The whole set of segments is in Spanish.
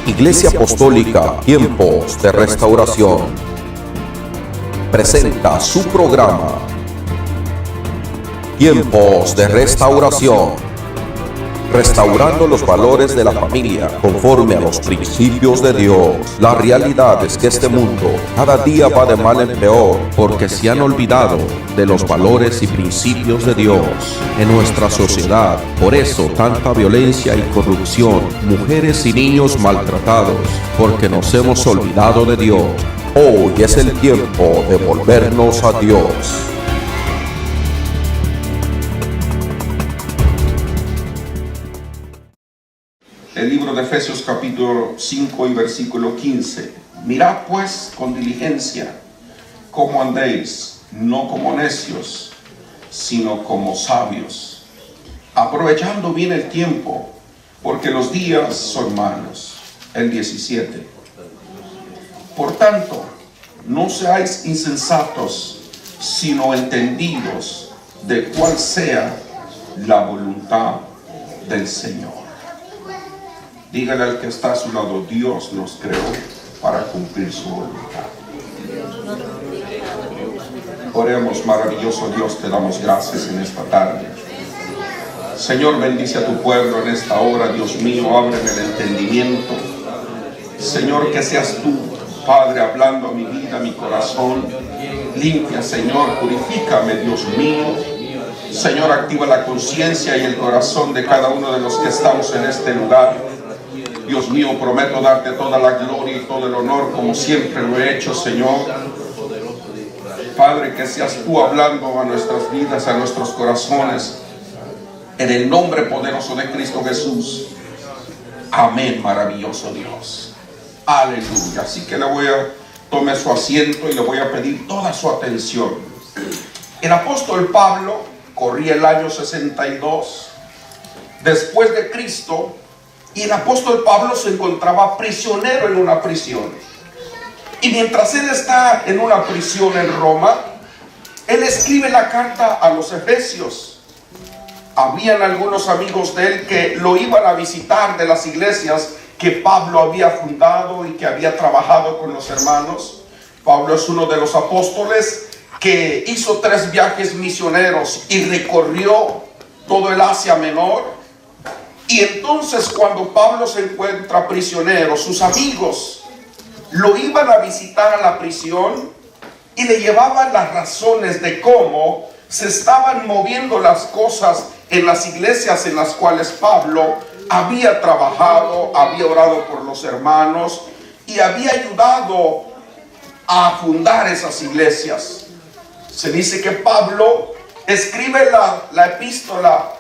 Iglesia Apostólica Tiempos de Restauración presenta su programa Tiempos de Restauración, restaurando los valores de la familia conforme a los principios de Dios. La realidad es que este mundo cada día va de mal en peor porque se han olvidado de los valores y principios de Dios en nuestra sociedad. Por eso tanta violencia y corrupción, mujeres y niños maltratados, porque nos hemos olvidado de Dios. Hoy es el tiempo de volvernos a Dios. El libro de Efesios capítulo 5 y versículo 15. Mirad pues con diligencia cómo andéis, no como necios, sino como sabios, aprovechando bien el tiempo, porque los días son malos. El 17. Por tanto, no seáis insensatos, sino entendidos de cuál sea la voluntad del Señor. Dígale al que está a su lado: Dios nos creó para cumplir su voluntad. Oremos. Maravilloso Dios, te damos gracias en esta tarde. Señor, bendice a tu pueblo en esta hora. Dios mío, ábreme el entendimiento. Señor, que seas tú, Padre, hablando a mi vida, a mi corazón. Limpia, Señor, purifícame, Dios mío. Señor, activa la conciencia y el corazón de cada uno de los que estamos en este lugar. Dios mío, prometo darte toda la gloria y todo el honor como siempre lo he hecho, Señor. Padre, que seas tú hablando a nuestras vidas, a nuestros corazones, en el nombre poderoso de Cristo Jesús. Amén, maravilloso Dios. Aleluya. Así que tome su asiento y le voy a pedir toda su atención. El apóstol Pablo corría el año 62 después de Cristo. Y el apóstol Pablo se encontraba prisionero en una prisión. Y mientras él está en una prisión en Roma, él escribe la carta a los Efesios. Habían algunos amigos de él que lo iban a visitar de las iglesias que Pablo había fundado y que había trabajado con los hermanos. Pablo es uno de los apóstoles que hizo 3 viajes misioneros y recorrió todo el Asia Menor. Y entonces, cuando Pablo se encuentra prisionero, sus amigos lo iban a visitar a la prisión y le llevaban las razones de cómo se estaban moviendo las cosas en las iglesias en las cuales Pablo había trabajado, había orado por los hermanos y había ayudado a fundar esas iglesias. Se dice que Pablo escribe la epístola,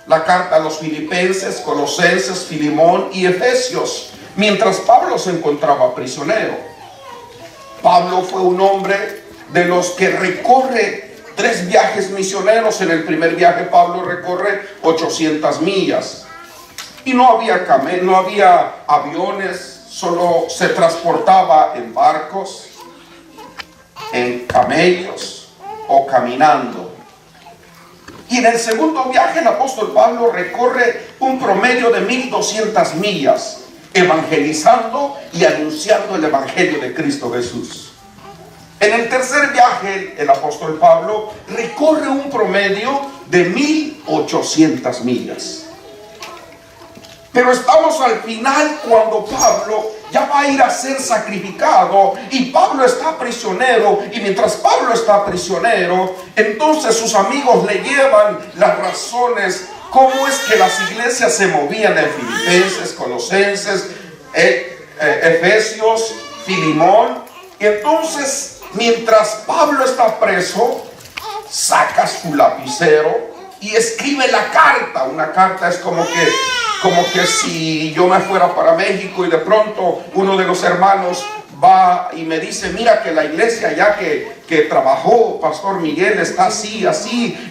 la carta a los Filipenses, Colosenses, Filemón y Efesios, mientras Pablo se encontraba prisionero. Pablo fue un hombre de los que recorre 3 viajes misioneros. En el primer viaje Pablo recorre 800 millas. Y no había aviones, solo se transportaba en barcos, en camellos o caminando. Y en el segundo viaje el apóstol Pablo recorre un promedio de 1200 millas, evangelizando y anunciando el evangelio de Cristo Jesús. En el tercer viaje el apóstol Pablo recorre un promedio de 1800 millas. Pero estamos al final, cuando Pablo ya va a ir a ser sacrificado y Pablo está prisionero. Y mientras Pablo está prisionero, entonces sus amigos le llevan las razones cómo es que las iglesias se movían en Filipenses, Colosenses, Efesios, Filemón. Y entonces, mientras Pablo está preso, saca su lapicero y escribe la carta. Una carta es como que si yo me fuera para México y de pronto uno de los hermanos va y me dice: mira que la iglesia ya que trabajó Pastor Miguel está así,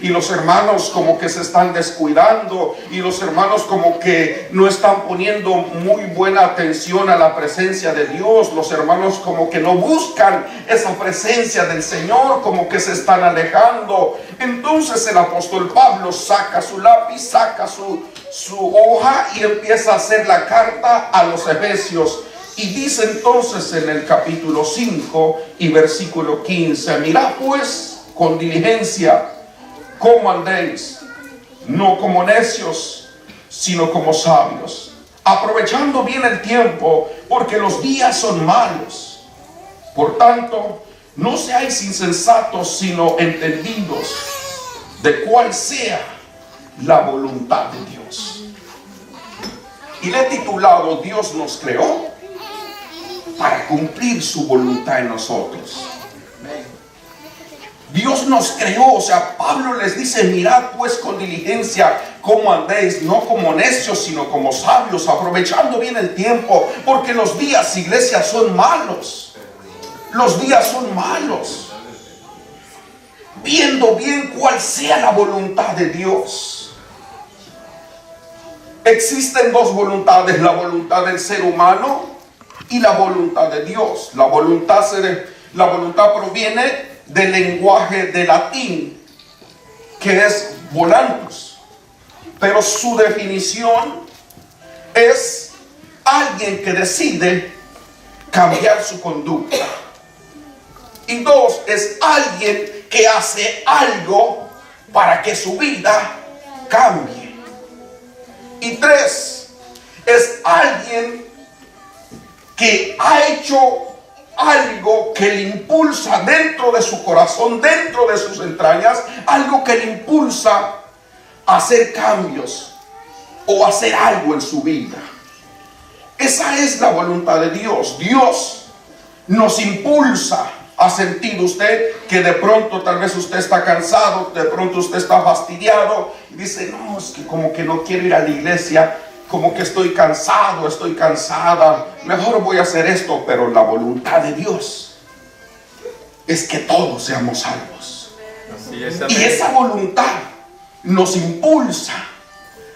y los hermanos como que se están descuidando y los hermanos como que no están poniendo muy buena atención a la presencia de Dios, los hermanos como que no buscan esa presencia del Señor, como que se están alejando. Entonces el apóstol Pablo saca su lápiz, saca su su hoja y empieza a hacer la carta a los Efesios. Y dice entonces en el capítulo 5 y versículo 15: mirad pues con diligencia cómo andéis, no como necios, sino como sabios, aprovechando bien el tiempo, porque los días son malos. Por tanto, no seáis insensatos, sino entendidos de cuál sea la voluntad de Dios. Y le he titulado: Dios nos creó para cumplir su voluntad en nosotros. Dios nos creó, o sea, Pablo les dice: mirad pues con diligencia cómo andéis, no como necios, sino como sabios, aprovechando bien el tiempo, porque los días, iglesia, son malos. Los días son malos. Viendo bien cuál sea la voluntad de Dios. Existen dos voluntades: la voluntad del ser humano y la voluntad de Dios. La voluntad proviene del lenguaje de latín, que es voluntas, pero su definición es alguien que decide cambiar su conducta. Y dos, es alguien que hace algo para que su vida cambie. Y tres, es alguien que ha hecho algo que le impulsa dentro de su corazón, dentro de sus entrañas, algo que le impulsa a hacer cambios o hacer algo en su vida. Esa es la voluntad de Dios. Dios nos impulsa a sentir. Usted que de pronto tal vez usted está cansado, de pronto usted está fastidiado y dice: no, es que como que no quiero ir a la iglesia, como que estoy cansado, estoy cansada, mejor voy a hacer esto. Pero la voluntad de Dios es que todos seamos salvos. Y esa voluntad nos impulsa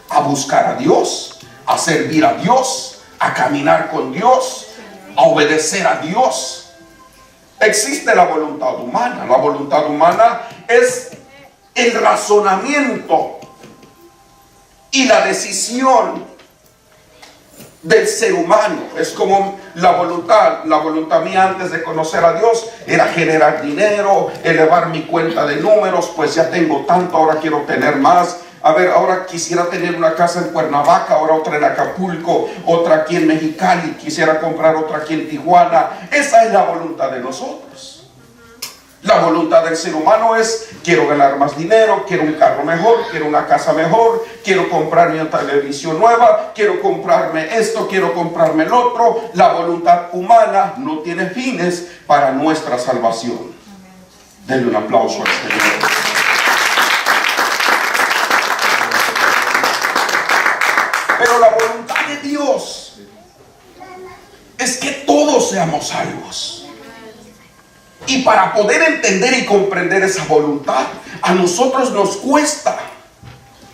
a buscar a Dios, a servir a Dios, a caminar con Dios, a obedecer a Dios. Existe la voluntad humana. La voluntad humana es el razonamiento y la decisión del ser humano. Es como la voluntad mía antes de conocer a Dios era generar dinero, elevar mi cuenta de números. Pues ya tengo tanto, ahora quiero tener más. A ver, ahora quisiera tener una casa en Cuernavaca, ahora otra en Acapulco, otra aquí en Mexicali, quisiera comprar otra aquí en Tijuana. Esa es la voluntad de nosotros. La voluntad del ser humano es: quiero ganar más dinero, quiero un carro mejor, quiero una casa mejor, quiero comprarme una televisión nueva, quiero comprarme esto, quiero comprarme el otro. La voluntad humana no tiene fines para nuestra salvación. Denle un aplauso al Señor. Pero la voluntad de Dios es que todos seamos salvos. Y para poder entender y comprender esa voluntad, a nosotros nos cuesta.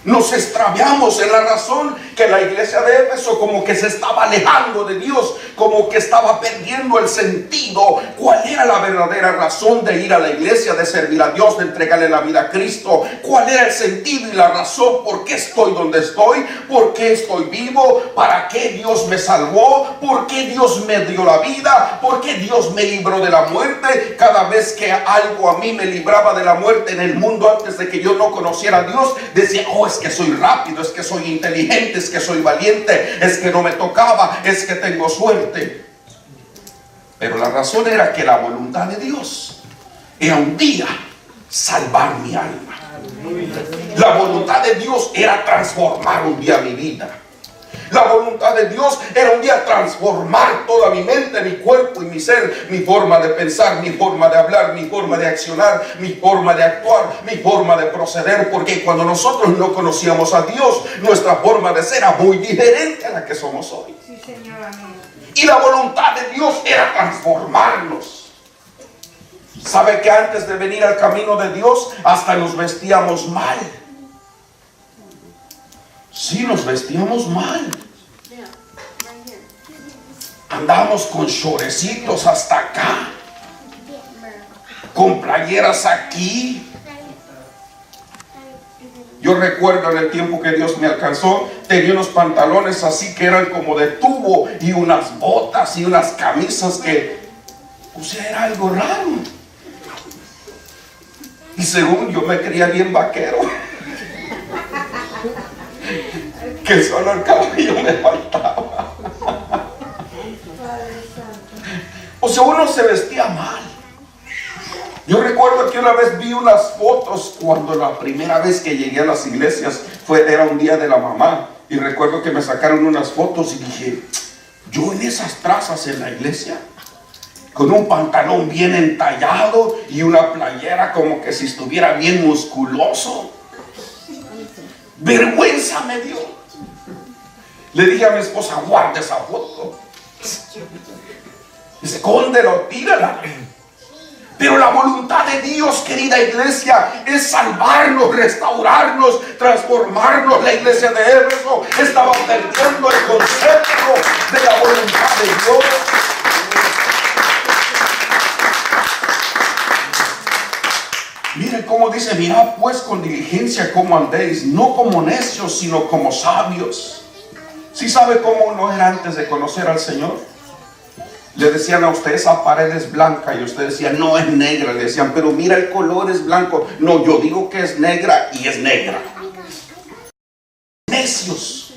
Nos extraviamos en la razón que la iglesia de Éfeso como que se estaba alejando de Dios, como que estaba perdiendo el sentido. ¿Cuál era la verdadera razón de ir a la iglesia, de servir a Dios, de entregarle la vida a Cristo? ¿Cuál era el sentido y la razón? ¿Por qué estoy donde estoy? ¿Por qué estoy vivo? ¿Para qué Dios me salvó? ¿Por qué Dios me dio la vida? ¿Por qué Dios me libró de la muerte? Cada vez que algo a mí me libraba de la muerte en el mundo antes de que yo no conociera a Dios, decía: oh, es que soy rápido, es que soy inteligente, es que soy valiente, es que no me tocaba, es que tengo suerte. Pero la razón era que la voluntad de Dios era un día salvar mi alma. La voluntad de Dios era transformar un día mi vida. La voluntad de Dios era un día transformar toda mi mente, mi cuerpo y mi ser, mi forma de pensar, mi forma de hablar, mi forma de accionar, mi forma de actuar, mi forma de proceder. Porque cuando nosotros no conocíamos a Dios, nuestra forma de ser era muy diferente a la que somos hoy. Sí, Señor, amén. Y la voluntad de Dios era transformarnos. ¿Sabe que antes de venir al camino de Dios hasta nos vestíamos mal? Sí, nos vestíamos mal. Andábamos con shorecitos hasta acá, con playeras aquí. Yo recuerdo en el tiempo que Dios me alcanzó, tenía unos pantalones así que eran como de tubo y unas botas y unas camisas que, o sea, era algo raro. Y según yo me creía bien vaquero, que solo el cabello me faltaba. O sea, uno se vestía mal. Yo recuerdo que una vez vi unas fotos cuando la primera vez que llegué a las iglesias era un día de la mamá. Y recuerdo que me sacaron unas fotos y dije, yo en esas trazas en la iglesia, con un pantalón bien entallado y una playera como que si estuviera bien musculoso. Vergüenza me dio. Le dije a mi esposa, guarda esa foto, escóndelo, tírala. Pero la voluntad de Dios, querida iglesia, es salvarnos, restaurarnos, transformarnos. La iglesia de Éfeso estaba perdiendo el concepto de la voluntad de Dios. Miren cómo dice, mirad pues con diligencia cómo andéis, no como necios, sino como sabios. ¿Sí sabe cómo uno era antes de conocer al Señor? Le decían a usted, esa pared es blanca, y usted decía, no, es negra. Le decían, pero mira, el color es blanco. No, yo digo que es negra y es negra. Necios.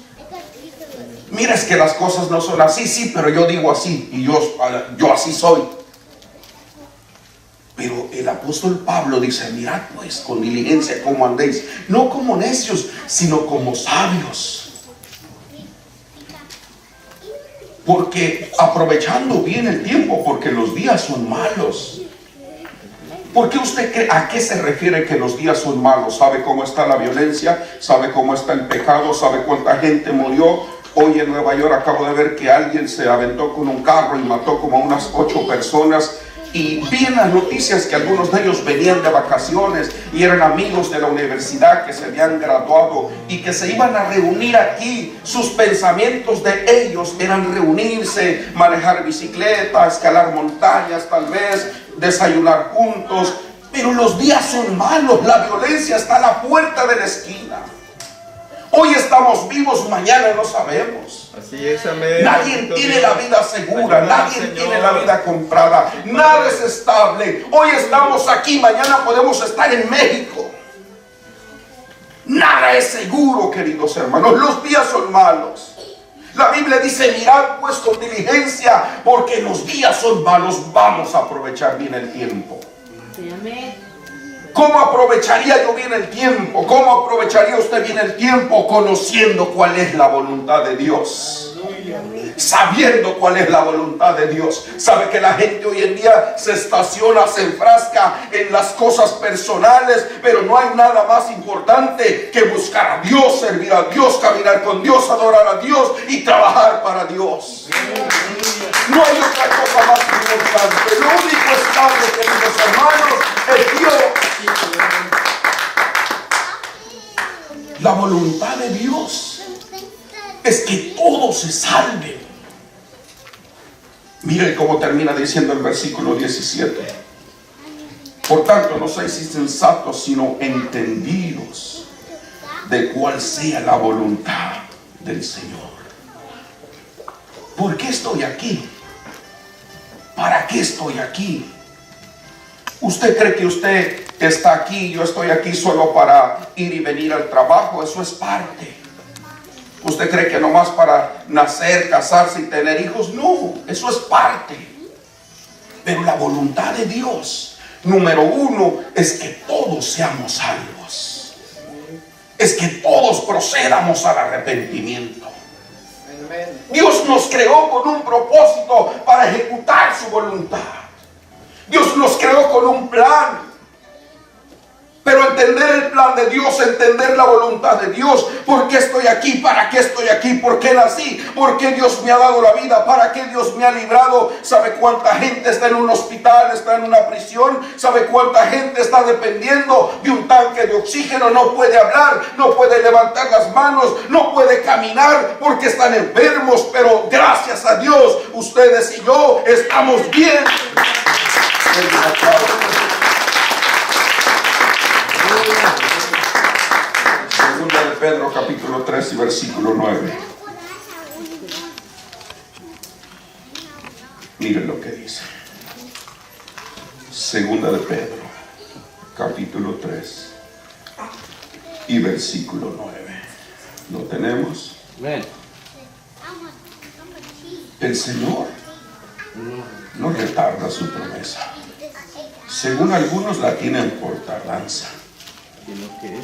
Mira, es que las cosas no son así, sí, pero yo digo así, y yo así soy. Pero el apóstol Pablo dice, mirad pues con diligencia cómo andéis, no como necios, sino como sabios. Porque aprovechando bien el tiempo, porque los días son malos. ¿Por qué usted cree? ¿A qué se refiere que los días son malos? ¿Sabe cómo está la violencia? ¿Sabe cómo está el pecado? ¿Sabe cuánta gente murió? Hoy en Nueva York acabo de ver que alguien se aventó con un carro y mató como a unas 8 personas. Y vi en las noticias que algunos de ellos venían de vacaciones y eran amigos de la universidad que se habían graduado y que se iban a reunir aquí. Sus pensamientos de ellos eran reunirse, manejar bicicleta, escalar montañas, tal vez desayunar juntos. Pero los días son malos, la violencia está a la puerta de la esquina. Hoy estamos vivos, mañana no sabemos. Así es, amén. Nadie tiene la vida segura, nadie tiene la vida comprada, nada es estable. Hoy estamos aquí, mañana podemos estar en México. Nada es seguro, queridos hermanos, los días son malos. La Biblia dice, mirad pues con diligencia, porque los días son malos, vamos a aprovechar bien el tiempo. Sí, amén. ¿Cómo aprovecharía yo bien el tiempo? ¿Cómo aprovecharía usted bien el tiempo? Conociendo cuál es la voluntad de Dios. Sabiendo cuál es la voluntad de Dios. Sabe que la gente hoy en día se estaciona, se enfrasca en las cosas personales, pero no hay nada más importante que buscar a Dios, servir a Dios, caminar con Dios, adorar a Dios y trabajar para Dios. No hay otra cosa más importante. Lo único estable, queridos hermanos, es Dios. La voluntad de Dios es que todos se salven. Miren cómo termina diciendo el versículo 17. Por tanto, no seáis insensatos, sino entendidos de cuál sea la voluntad del Señor. ¿Por qué estoy aquí? ¿Para qué estoy aquí? ¿Usted cree que usted está aquí, yo estoy aquí solo para ir y venir al trabajo? Eso es parte. ¿Usted cree que nomás para nacer, casarse y tener hijos? No, eso es parte. Pero la voluntad de Dios, número uno, es que todos seamos salvos. Es que todos procedamos al arrepentimiento. Dios nos creó con un propósito para ejecutar su voluntad. Dios nos creó con un plan. Pero entender el plan de Dios, entender la voluntad de Dios. ¿Por qué estoy aquí? ¿Para qué estoy aquí? ¿Por qué nací? ¿Por qué Dios me ha dado la vida? ¿Para qué Dios me ha librado? ¿Sabe cuánta gente está en un hospital, está en una prisión? ¿Sabe cuánta gente está dependiendo de un tanque de oxígeno? No puede hablar, no puede levantar las manos, no puede caminar porque están enfermos. Pero gracias a Dios, ustedes y yo estamos bien. Segunda de Pedro capítulo 3 y versículo 9. Miren lo que dice. Segunda de Pedro capítulo 3 y versículo 9. ¿Lo tenemos? El Señor no retarda su promesa, según algunos la tienen por tardanza,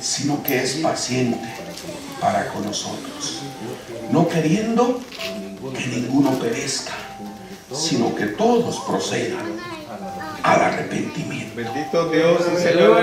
sino que es paciente para con nosotros, no queriendo que ninguno perezca, sino que todos procedan al arrepentimiento. Bendito Dios y Señor.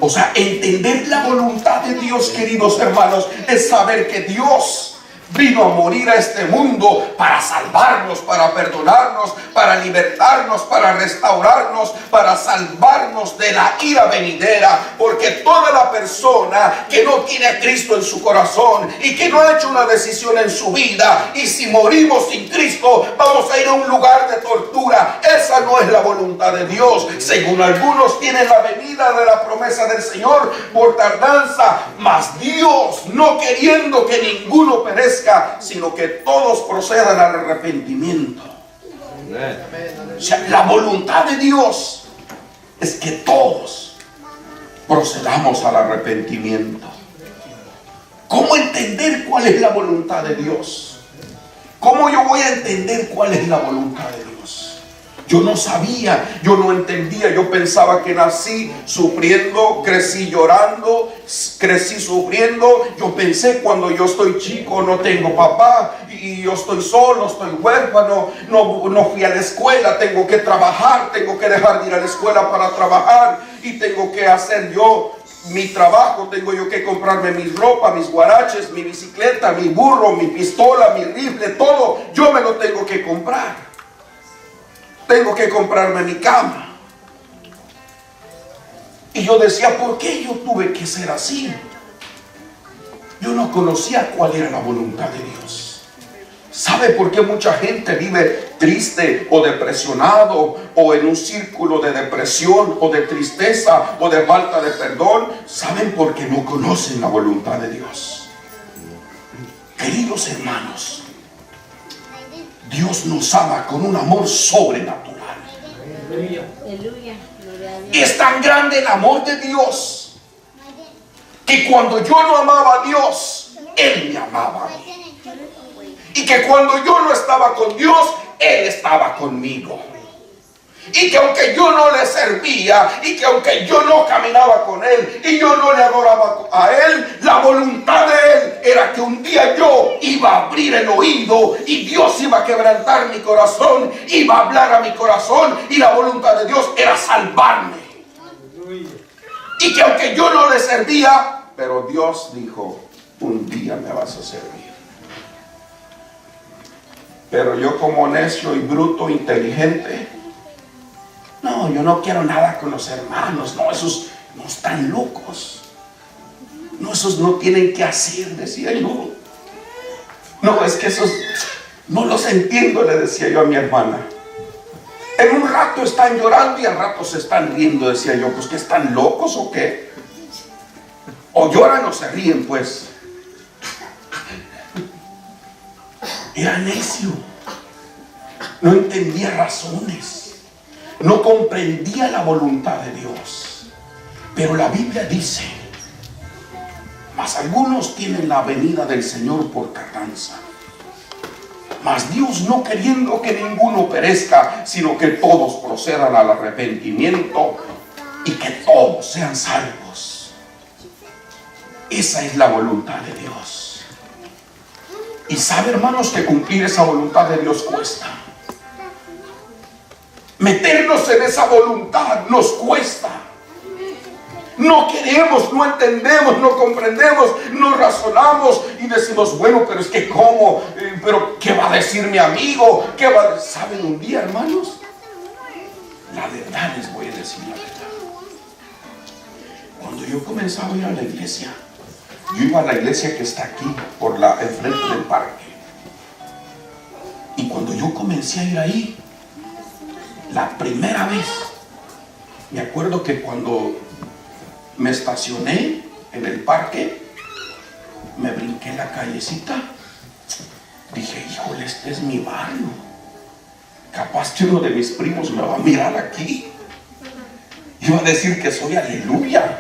O sea, entender la voluntad de Dios, queridos hermanos, es saber que Dios vino a morir a este mundo para salvarnos, para perdonarnos, para libertarnos, para restaurarnos, para salvarnos de la ira venidera. Porque toda la persona que no tiene a Cristo en su corazón y que no ha hecho una decisión en su vida, y si morimos sin Cristo vamos a ir a un lugar de tortura, esa no es la voluntad de Dios. Según algunos tienen la venida de la promesa del Señor por tardanza, mas Dios, no queriendo que ninguno perezca, sino que todos procedan al arrepentimiento. O sea, la voluntad de Dios es que todos procedamos al arrepentimiento. ¿Cómo entender cuál es la voluntad de Dios? ¿Cómo yo voy a entender cuál es la voluntad de Dios? Yo no sabía, yo no entendía, yo pensaba que nací sufriendo, crecí llorando, crecí sufriendo. Yo pensé, cuando yo estoy chico no tengo papá y yo estoy solo, estoy huérfano, no fui a la escuela, tengo que trabajar, tengo que dejar de ir a la escuela para trabajar y tengo que hacer yo mi trabajo, tengo yo que comprarme mi ropa, mis guaraches, mi bicicleta, mi burro, mi pistola, mi rifle, todo yo me lo tengo que comprar. Tengo que comprarme mi cama. Y yo decía, ¿por qué yo tuve que ser así? Yo no conocía cuál era la voluntad de Dios. ¿Sabe por qué mucha gente vive triste o depresionado o en un círculo de depresión o de tristeza o de falta de perdón? ¿Saben? Porque no conocen la voluntad de Dios. Queridos hermanos, Dios nos ama con un amor sobrenatural. Y es tan grande el amor de Dios que cuando yo no amaba a Dios, Él me amaba a mí. Y que cuando yo no estaba con Dios, Él estaba conmigo. Y que aunque yo no le servía, y que aunque yo no caminaba con Él, y yo no le adoraba a Él, la voluntad de Él era que un día yo iba a abrir el oído y Dios iba a quebrantar mi corazón, iba a hablar a mi corazón, y la voluntad de Dios era salvarme. Y que aunque yo no le servía, pero Dios dijo, un día me vas a servir. Pero yo, como necio y bruto, inteligente, no, yo no quiero nada con los hermanos. No, esos no están locos. No, esos no tienen que hacer, decía yo. No, es que esos no los entiendo, le decía yo a mi hermana. En un rato están llorando y al rato se están riendo, decía yo. Pues, ¿que están locos o qué? O lloran o se ríen, pues. Era necio. No entendía razones. No comprendía la voluntad de Dios. Pero la Biblia dice, mas algunos tienen la venida del Señor por tardanza. Mas Dios, no queriendo que ninguno perezca, sino que todos procedan al arrepentimiento y que todos sean salvos. Esa es la voluntad de Dios. Y sabe, hermanos, que cumplir esa voluntad de Dios cuesta. Meternos en esa voluntad nos cuesta. No queremos, no entendemos, no comprendemos, no razonamos y decimos, bueno, pero es que ¿cómo? Pero ¿qué va a decir mi amigo? ¿Qué va a decir? ¿Saben un día, hermanos? La verdad, les voy a decir la verdad. Cuando yo comenzaba a ir a la iglesia, yo iba a la iglesia que está aquí, por enfrente del parque. Y cuando yo comencé a ir ahí, la primera vez, me acuerdo que cuando me estacioné en el parque, chequé la callecita. Dije, híjole, este es mi barrio. Capaz que uno de mis primos me va a mirar aquí. Iba a decir que soy aleluya.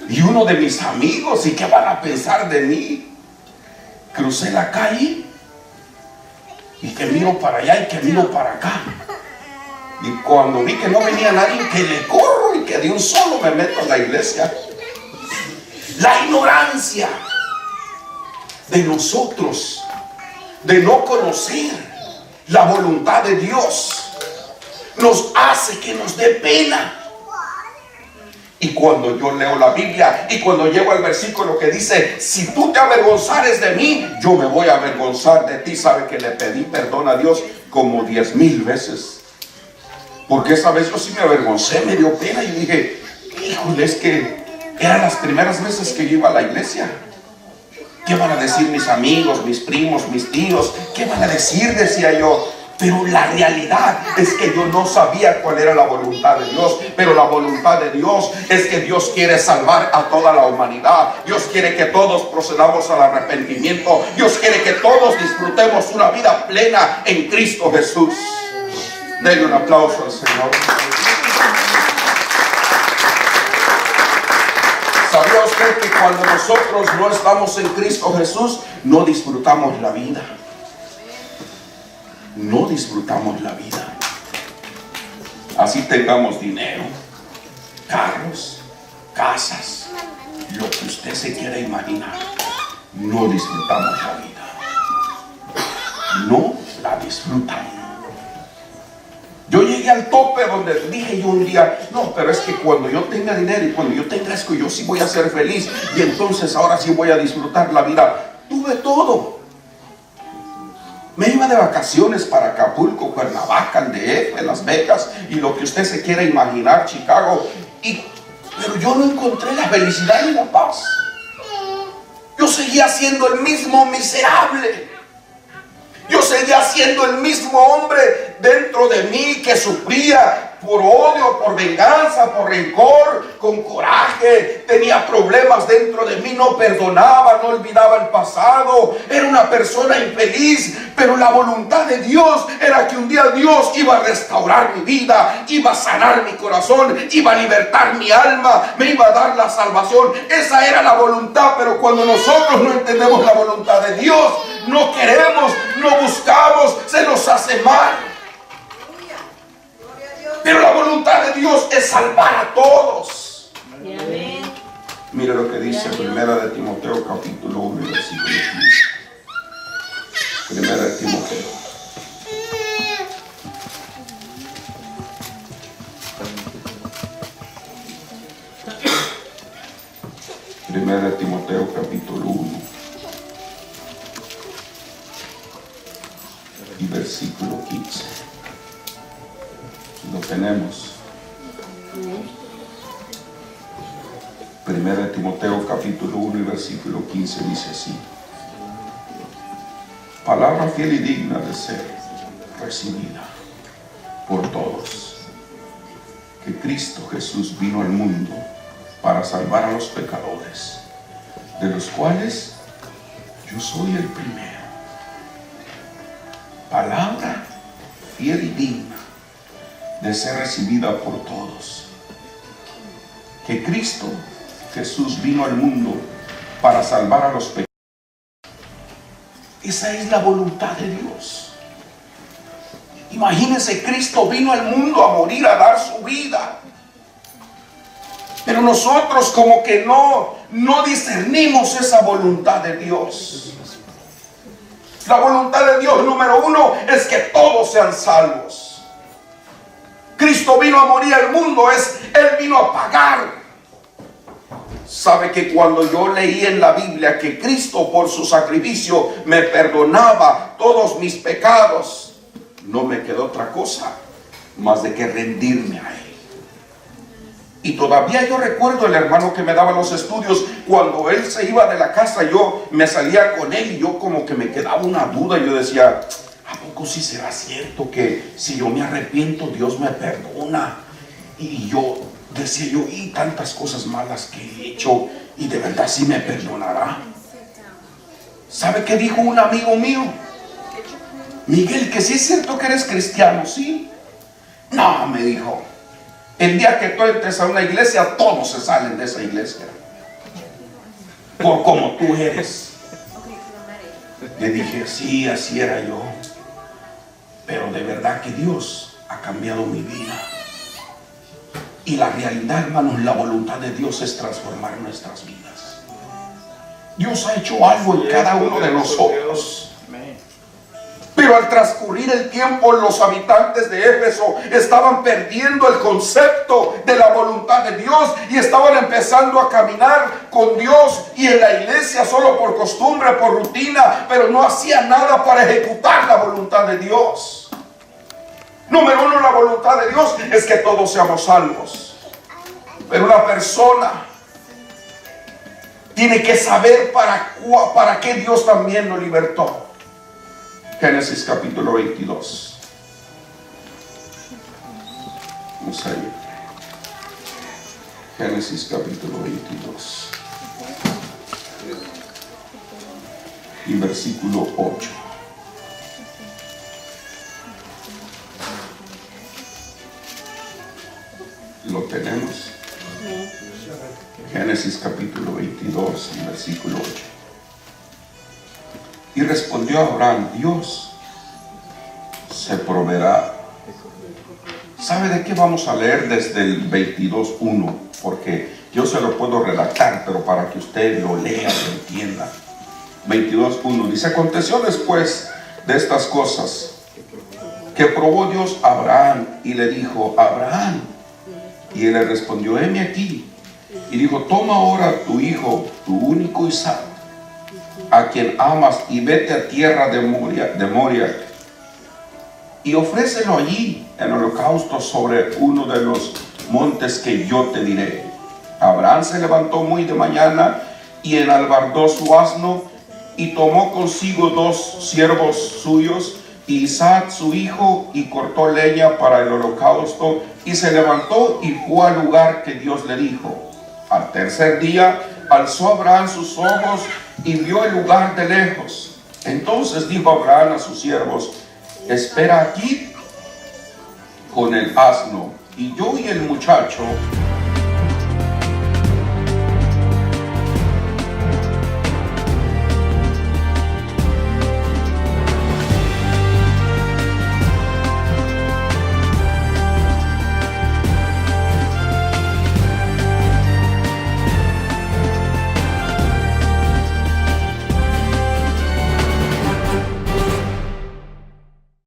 Y uno de mis amigos, ¿y qué van a pensar de mí? Crucé la calle y que miro para allá y que miro para acá. Y cuando vi que no venía nadie, que le corro y que de un solo me meto a la iglesia. La ignorancia de nosotros, de no conocer la voluntad de Dios, nos hace que nos dé pena. Y cuando yo leo la Biblia y cuando llego al versículo que dice, si tú te avergonzares de mí, yo me voy a avergonzar de ti. Sabe que le pedí perdón a Dios como 10,000 veces. Porque esa vez yo sí me avergoncé, me dio pena y dije, híjole, es que eran las primeras veces que yo iba a la iglesia. ¿Qué van a decir mis amigos, mis primos, mis tíos? ¿Qué van a decir? Decía yo. Pero la realidad es que yo no sabía cuál era la voluntad de Dios. Pero la voluntad de Dios es que Dios quiere salvar a toda la humanidad. Dios quiere que todos procedamos al arrepentimiento. Dios quiere que todos disfrutemos una vida plena en Cristo Jesús. Denle un aplauso al Señor. ¿Sabía usted que cuando nosotros no estamos en Cristo Jesús, no disfrutamos la vida? No disfrutamos la vida. Así tengamos dinero, carros, casas, lo que usted se quiera imaginar. No disfrutamos la vida. No la disfrutamos. Yo llegué al tope donde dije yo un día, no, pero es que cuando yo tenga dinero y cuando yo tenga esto, yo sí voy a ser feliz. Y entonces ahora sí voy a disfrutar la vida. Tuve todo. Me iba de vacaciones para Acapulco, Cuernavaca, el DF, Las Vegas y lo que usted se quiera imaginar, Chicago. Pero yo no encontré la felicidad ni la paz. Yo seguía siendo el mismo miserable. Yo seguía siendo el mismo hombre dentro de mí que sufría por odio, por venganza, por rencor, con coraje. Tenía problemas dentro de mí, no perdonaba, no olvidaba el pasado. Era una persona infeliz, pero la voluntad de Dios era que un día Dios iba a restaurar mi vida, iba a sanar mi corazón, iba a libertar mi alma, me iba a dar la salvación. Esa era la voluntad, pero cuando nosotros no entendemos la voluntad de Dios, no queremos, no buscamos, se nos hace mal. Pero la voluntad de Dios es salvar a todos. Mire lo que dice Primera de Timoteo capítulo 1 versículo 15. Primera de Timoteo. Primera de Timoteo capítulo 1 y versículo 15. Lo tenemos. Primera de Timoteo capítulo 1 y versículo 15 dice así: palabra fiel y digna de ser recibida por todos, que Cristo Jesús vino al mundo para salvar a los pecadores, de los cuales yo soy el primero. Palabra fiel y digna de ser recibida por todos, que Cristo Jesús vino al mundo para salvar a los pecadores. Esa es la voluntad de Dios. Imagínense, Cristo vino al mundo a morir, a dar su vida, pero nosotros como que no discernimos esa voluntad de Dios. La voluntad de Dios número uno es que todos sean salvos. Cristo vino a morir al mundo, Él vino a pagar. Sabe que cuando yo leí en la Biblia que Cristo por su sacrificio me perdonaba todos mis pecados, no me quedó otra cosa más de que rendirme a Él. Y todavía yo recuerdo el hermano que me daba los estudios, cuando él se iba de la casa, yo me salía con él y yo como que me quedaba una duda. Yo decía, ¿a poco sí será cierto que si yo me arrepiento Dios me perdona? Y yo decía y tantas cosas malas que he hecho, y de verdad sí me perdonará. ¿Sabe qué dijo un amigo mío? Miguel, que sí es cierto que eres cristiano, ¿sí? No, me dijo, el día que tú entres a una iglesia, todos se salen de esa iglesia por como tú eres. Le dije, sí, así era yo, pero de verdad que Dios ha cambiado mi vida. Y la realidad, hermanos, la voluntad de Dios es transformar nuestras vidas. Dios ha hecho algo en cada uno de nosotros. Pero al transcurrir el tiempo, los habitantes de Éfeso estaban perdiendo el concepto de la voluntad de Dios y estaban empezando a caminar con Dios y en la iglesia solo por costumbre, por rutina, pero no hacían nada para ejecutar la voluntad de Dios. Número uno, la voluntad de Dios es que todos seamos salvos. Pero una persona tiene que saber para qué Dios también lo libertó. Génesis capítulo 22. Vamos a ir. Génesis capítulo 22. Y versículo 8. Lo tenemos. Génesis capítulo 22 y versículo 8. Y respondió Abraham, Dios se proveerá. ¿Sabe de qué vamos a leer desde el 22:1? Porque yo se lo puedo redactar, pero para que usted lo lea y lo entienda. 22:1 dice, aconteció después de estas cosas que probó Dios a Abraham y le dijo, Abraham. Y él le respondió, heme aquí. Y dijo, toma ahora tu hijo, tu único Isaac, a quien amas, y vete a tierra de Moria, y ofrécelo allí en holocausto sobre uno de los montes que yo te diré. Abraham se levantó muy de mañana y enalbardó su asno y tomó consigo 2 siervos suyos y Isaac su hijo, y cortó leña para el holocausto, y se levantó y fue al lugar que Dios le dijo. Al tercer día alzó Abraham sus ojos y vio el lugar de lejos. Entonces dijo Abraham a sus siervos, espera aquí con el asno, y yo y el muchacho